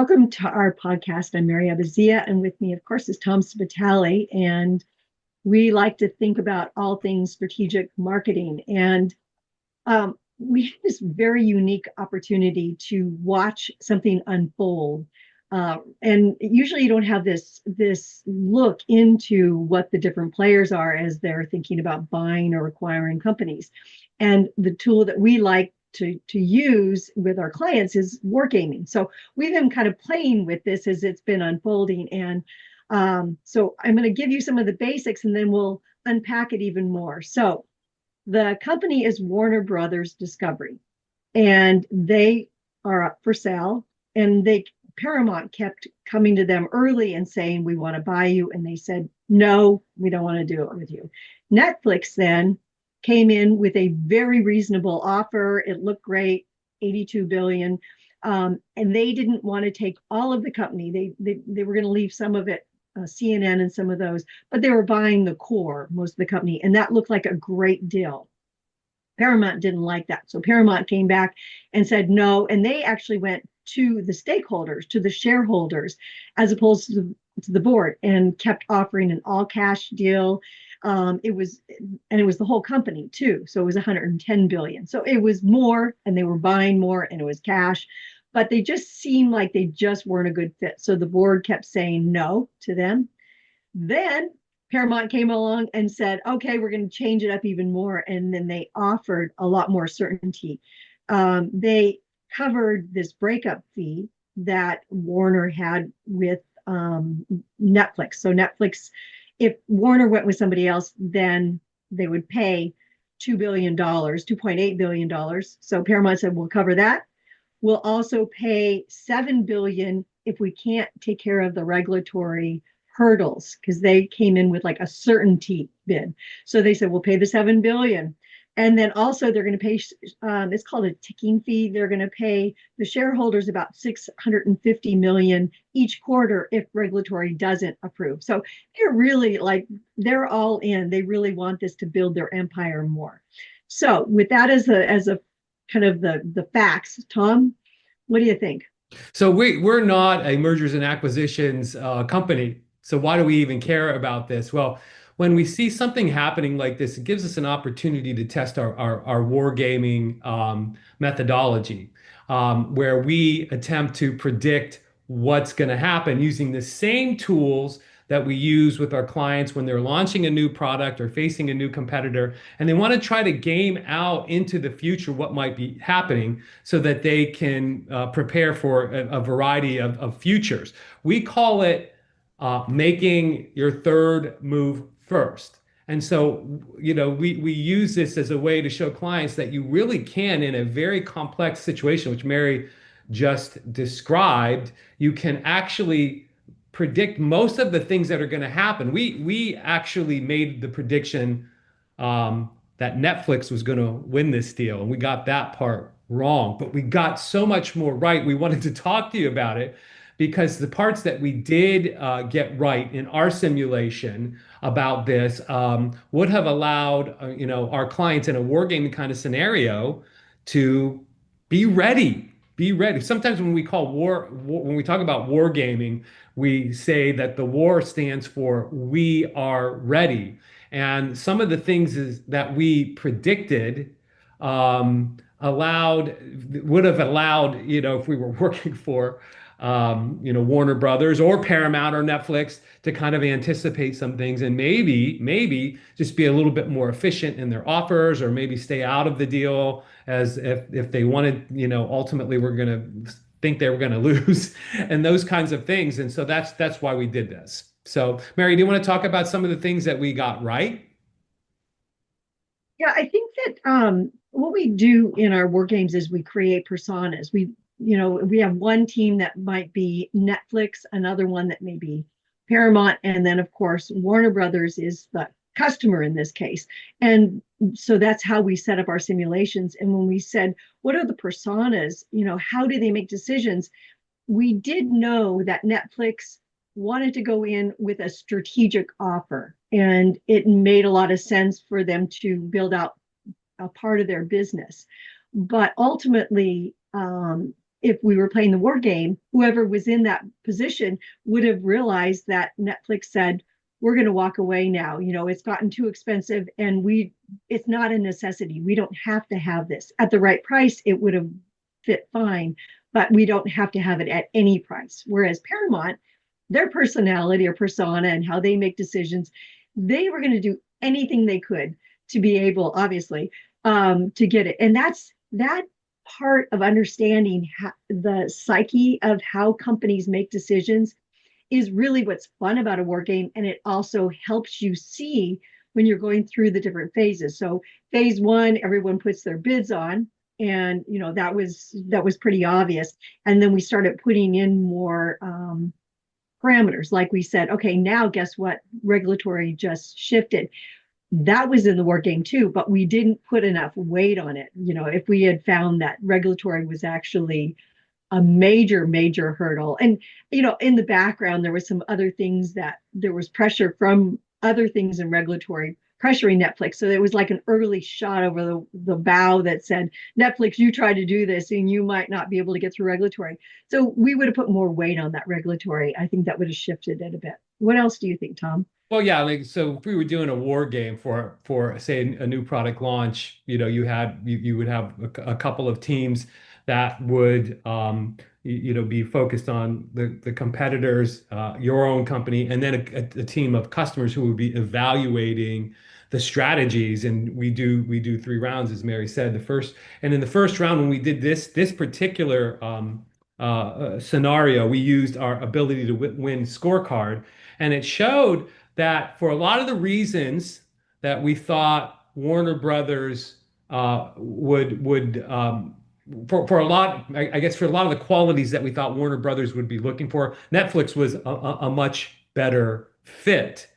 Welcome to our podcast. I'm Mary Abazia, and with me, of course, is Tom Spitali. And we like to think about all things strategic marketing. And we had this very unique opportunity to watch something unfold. And usually, you don't have this look into what the different players are as they're thinking about buying or acquiring companies. And the tool that we like to use with our clients is wargaming. So we've been kind of playing with this as it's been unfolding. And so I'm going to give you some of the basics and then we'll unpack it even more. So the company is Warner Brothers Discovery, and they are up for sale. And Paramount kept coming to them early and saying, "We want to buy you." And they said, "No, we don't want to do it with you." Netflix then came in with a very reasonable offer. It looked great, 82 billion. And they didn't want to take all of the company. They were going to leave some of it, CNN and some of those, but they were buying the core, most of the company. And that looked like a great deal. Paramount didn't like that. So Paramount came back and said no. And they actually went to the stakeholders, to the shareholders, as opposed to the board, and kept offering an all cash deal. It was the whole company too. So it was 110 billion. So it was more, and they were buying more, and it was cash, but they just seemed like they just weren't a good fit. So the board kept saying no to them. Then Paramount came along and said, "Okay, we're going to change it up even more." And then they offered a lot more certainty. They covered this breakup fee that Warner had with Netflix. So Netflix, if Warner went with somebody else, then they would pay $2 billion, $2.8 billion. So Paramount said, "We'll cover that. We'll also pay $7 billion if we can't take care of the regulatory hurdles," because they came in with like a certainty bid. So they said, "We'll pay the $7 billion. And then also they're going to pay, it's called a ticking fee. They're going to pay the shareholders about 650 million each quarter if regulatory doesn't approve." So they're really like, they're all in. They really want this to build their empire more. So with that as a kind of the facts, Tom, what do you think? So we're not a mergers and acquisitions company. So why do we even care about this? Well, when we see something happening like this, it gives us an opportunity to test our wargaming methodology, where we attempt to predict what's going to happen using the same tools that we use with our clients when they're launching a new product or facing a new competitor, and they want to try to game out into the future what might be happening so that they can prepare for a variety of futures. We call it making your third move first. And so, we use this as a way to show clients that you really can, in a very complex situation, which Mary just described, you can actually predict most of the things that are going to happen. We actually made the prediction that Netflix was going to win this deal, and we got that part wrong, but we got so much more right. We wanted to talk to you about it because the parts that we did get right in our simulation about this would have allowed our clients in a wargaming kind of scenario to be ready. Be ready. Sometimes when we call when we talk about wargaming, we say that the war stands for "we are ready." And some of the things that we predicted would have allowed, if we were working for Warner Brothers or Paramount or Netflix, to kind of anticipate some things and maybe just be a little bit more efficient in their offers, or maybe stay out of the deal, as if they wanted, ultimately we're going to think they were going to lose and those kinds of things. And so that's why we did this. So, Mary, do you want to talk about some of the things that we got right? Yeah, I think that what we do in our war games is we create personas. We have one team that might be Netflix, another one that may be Paramount, and then of course Warner Brothers is the customer in this case. And so that's how we set up our simulations. And when we said, what are the personas? How do they make decisions? We did know that Netflix wanted to go in with a strategic offer, and it made a lot of sense for them to build out a part of their business. But ultimately, if we were playing the war game, whoever was in that position would have realized that Netflix said, we're going to walk away now. It's gotten too expensive and it's not a necessity. We don't have to have this. At the right price, it would have fit fine, but we don't have to have it at any price. Whereas Paramount, their personality or persona and how they make decisions, they were going to do anything they could to be able, obviously, to get it. And that part of understanding the psyche of how companies make decisions is really what's fun about a war game. And it also helps you see when you're going through the different phases. So phase one, everyone puts their bids on. And that was pretty obvious. And then we started putting in more parameters. Like we said, okay, now guess what? Regulatory just shifted. That was in the war game too, but we didn't put enough weight on it. If we had found that regulatory was actually a major, major hurdle. And, in the background, there was some other things that there was pressure from other things in regulatory pressuring Netflix. So it was like an early shot over the bow that said, Netflix, you try to do this and you might not be able to get through regulatory. So we would have put more weight on that regulatory. I think that would have shifted it a bit. What else do you think, Tom? Well, yeah, like so if we were doing a war game for say a new product launch, you would have a couple of teams that would be focused on the competitors, your own company, and then a team of customers who would be evaluating the strategies. And we do 3 rounds, as Mary said. In the first round when we did this particular scenario, we used our ability to win scorecard, and it showed that for a lot of the reasons that we thought Warner Brothers would for a lot, I guess for a lot of the qualities that we thought Warner Brothers would be looking for, Netflix was a much better fit.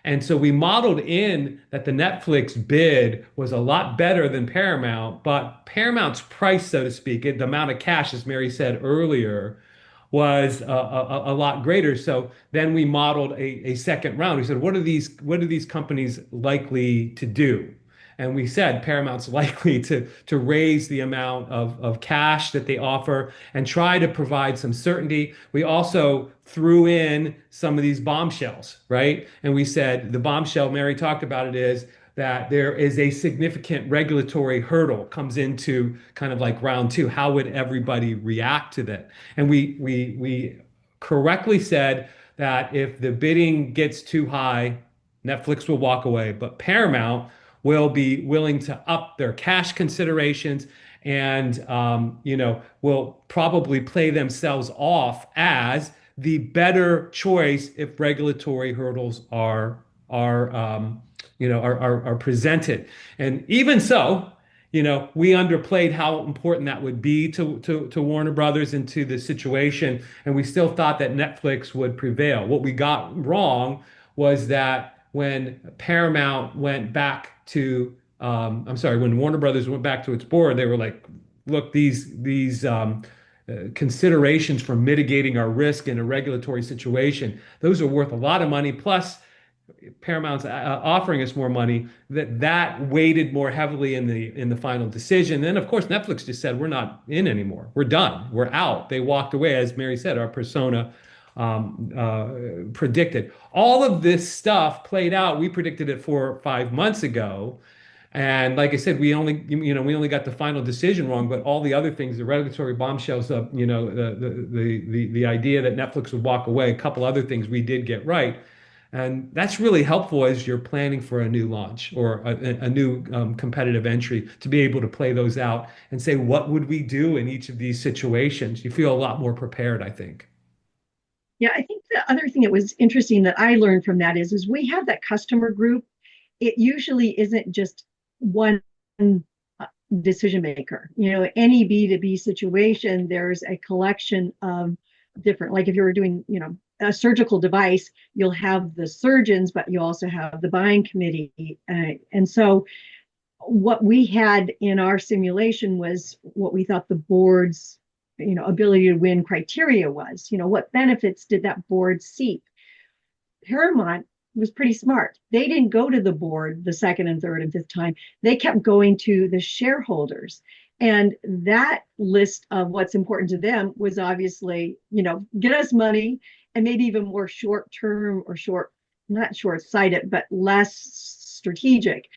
And so we modeled in that the Netflix bid was a lot better than Paramount, but Paramount's price, so to speak, the amount of cash, as Mary said earlier, was a lot greater. So then we modeled a second round. We said, what are these companies likely to do? And we said Paramount's likely to raise the amount of cash that they offer and try to provide some certainty. We also threw in some of these bombshells, right? And we said the bombshell, Mary talked about it, is that there is a significant regulatory hurdle comes into kind of like round two. How would everybody react to that? And we correctly said that if the bidding gets too high, Netflix will walk away, but Paramount will be willing to up their cash considerations and will probably play themselves off as the better choice if regulatory hurdles are presented. And even so, we underplayed how important that would be to Warner Brothers and to the situation, and we still thought that Netflix would prevail. What we got wrong was that when Paramount went back to, I'm sorry, when Warner Brothers went back to its board, they were like, look, these considerations for mitigating our risk in a regulatory situation, those are worth a lot of money. Plus, Paramount's offering us more money, that weighted more heavily in the final decision. Then, of course, Netflix just said, we're not in anymore. We're done. We're out. They walked away, as Mary said, our persona predicted. All of this stuff played out. We predicted it 4 or 5 months ago. And like I said, we only got the final decision wrong, but all the other things, the regulatory bombshells, the idea that Netflix would walk away, a couple other things we did get right. And that's really helpful as you're planning for a new launch or a new competitive entry, to be able to play those out and say, what would we do in each of these situations? You feel a lot more prepared, I think. Yeah, I think the other thing that was interesting that I learned from that is we have that customer group. It usually isn't just one decision maker. Any B2B situation, there's a collection of different, like if you were doing, a surgical device, you'll have the surgeons, but you also have the buying committee. And so what we had in our simulation was what we thought the board's, ability to win criteria was. What benefits did that board seek? Paramount was pretty smart. They didn't go to the board the second and third and fifth time. They kept going to the shareholders. And that list of what's important to them was obviously, get us money and maybe even more short term or not short sighted, but less strategic.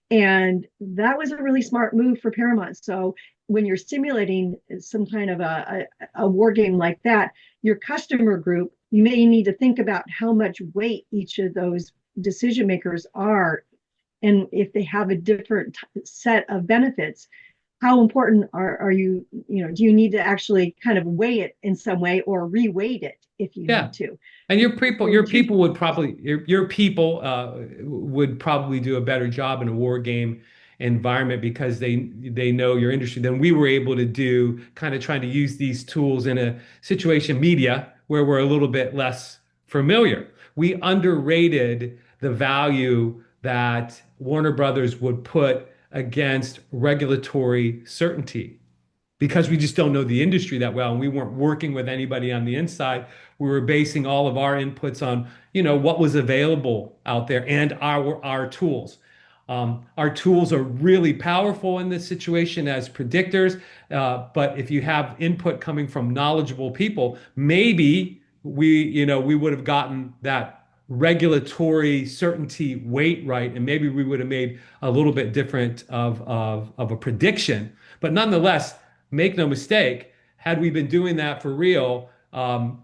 And that was a really smart move for Paramount. So when you're simulating some kind of a war game like that, your customer group, you may need to think about how much weight each of those decision makers are. And if they have a different set of benefits, how important are you, do you need to actually kind of weigh it in some way or reweight it if you Yeah. need to? And So your just people would probably your people would probably do a better job in a war game environment because they know your industry than we were able to do, kind of trying to use these tools in a situation media where we're a little bit less familiar. We underrated the value that Warner Brothers would put against regulatory certainty because we just don't know the industry that well and we weren't working with anybody on the inside. We were basing all of our inputs on, what was available out there and our tools. Our tools are really powerful in this situation as predictors, but if you have input coming from knowledgeable people, maybe we would have gotten that regulatory certainty weight right, and maybe we would have made a little bit different of a prediction. But nonetheless, make no mistake, had we been doing that for real, the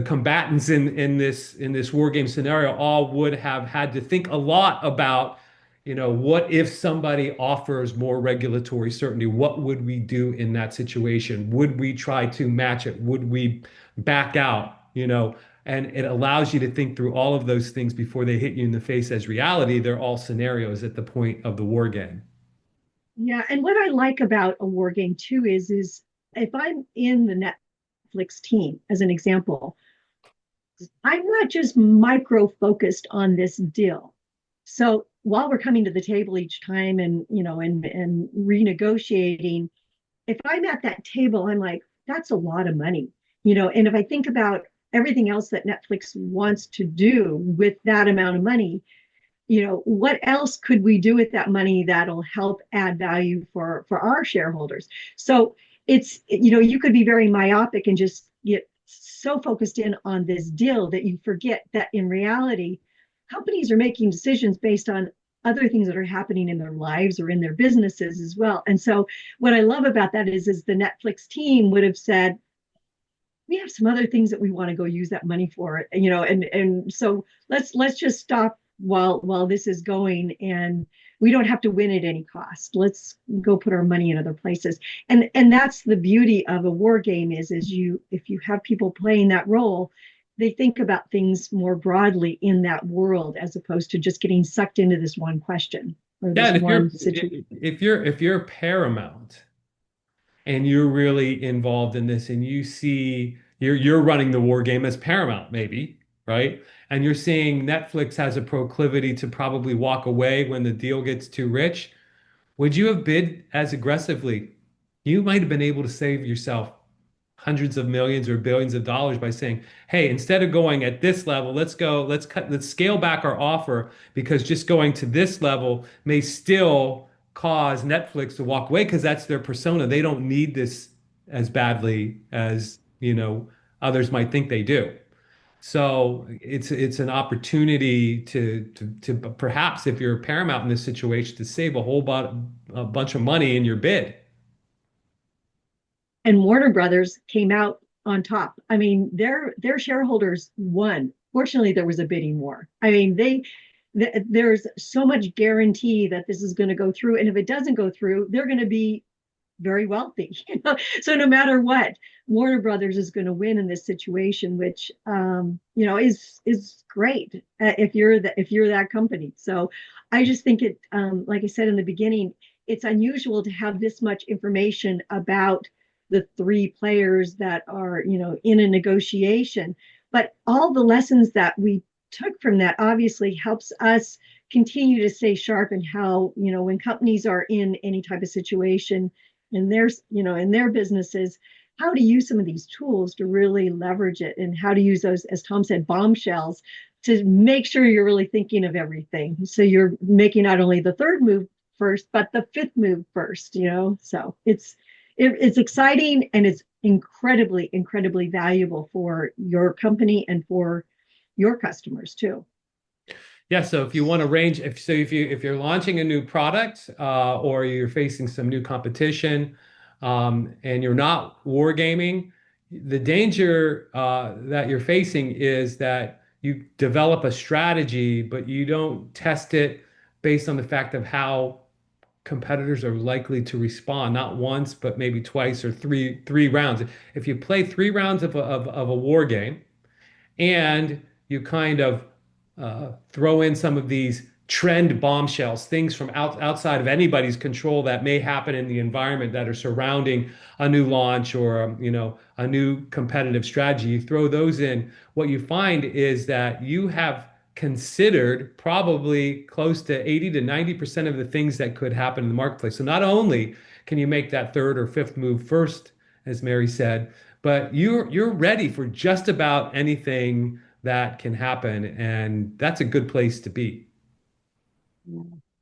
combatants in this war game scenario all would have had to think a lot about, what if somebody offers more regulatory certainty? What would we do in that situation? Would we try to match it? Would we back out? And it allows you to think through all of those things before they hit you in the face as reality. They're all scenarios at the point of the war game. Yeah, and what I like about a war game too is if I'm in the Netflix team, as an example, I'm not just micro focused on this deal. So while we're coming to the table each time and and renegotiating, if I'm at that table, I'm like, that's a lot of money. And if I think about everything else that Netflix wants to do with that amount of money, what else could we do with that money that'll help add value for our shareholders? So it's, you could be very myopic and just get so focused in on this deal that you forget that in reality, companies are making decisions based on other things that are happening in their lives or in their businesses as well. And so what I love about that is the Netflix team would have said, we have some other things that we want to go use that money for, and so let's just stop while this is going, and we don't have to win at any cost. Let's go put our money in other places. And that's the beauty of a war game is you, if you have people playing that role, they think about things more broadly in that world as opposed to just getting sucked into this one question or Yeah, this and one situation. if you're Paramount and you're really involved in this and you see you're running the war game as Paramount, maybe, right? And you're seeing Netflix has a proclivity to probably walk away when the deal gets too rich. Would you have bid as aggressively? You might have been able to save yourself hundreds of millions or billions of dollars by saying, hey, instead of going at this level, let's scale back our offer because just going to this level may still cause Netflix to walk away because that's their persona. They don't need this as badly as, others might think they do. So it's an opportunity to perhaps if you're Paramount in this situation to save a bunch of money in your bid. And Warner Brothers came out on top. I mean, their shareholders won. Fortunately, there was a bidding war. I mean, there's so much guarantee that this is going to go through, and if it doesn't go through, they're going to be very wealthy. So no matter what, Warner Brothers is going to win in this situation, which is great if you're that company. So I just think it, like I said in the beginning, it's unusual to have this much information about the three players that are in a negotiation, but all the lessons that we took from that obviously helps us continue to stay sharp in how when companies are in any type of situation in their businesses, how to use some of these tools to really leverage it, and how to use those, as Tom said, bombshells, to make sure you're really thinking of everything. So you're making not only the third move first, but the fifth move first, you know? So it's exciting and it's incredibly, incredibly valuable for your company and for your customers too. Yeah, so if you want to range, if you're launching a new product or you're facing some new competition and you're not wargaming, the danger that you're facing is that you develop a strategy, but you don't test it based on the fact of how competitors are likely to respond, not once, but maybe twice or three rounds. If you play 3 rounds of a war game, and you kind of throw in some of these trend bombshells, things from outside of anybody's control that may happen in the environment that are surrounding a new launch or a new competitive strategy. You throw those in. What you find is that you have considered probably close to 80 to 90% of the things that could happen in the marketplace. So not only can you make that third or fifth move first, as Mary said, but you're ready for just about anything that can happen, and that's a good place to be.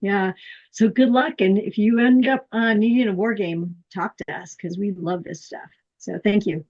Yeah. So good luck. And if you end up needing a war game, talk to us because we love this stuff. So thank you.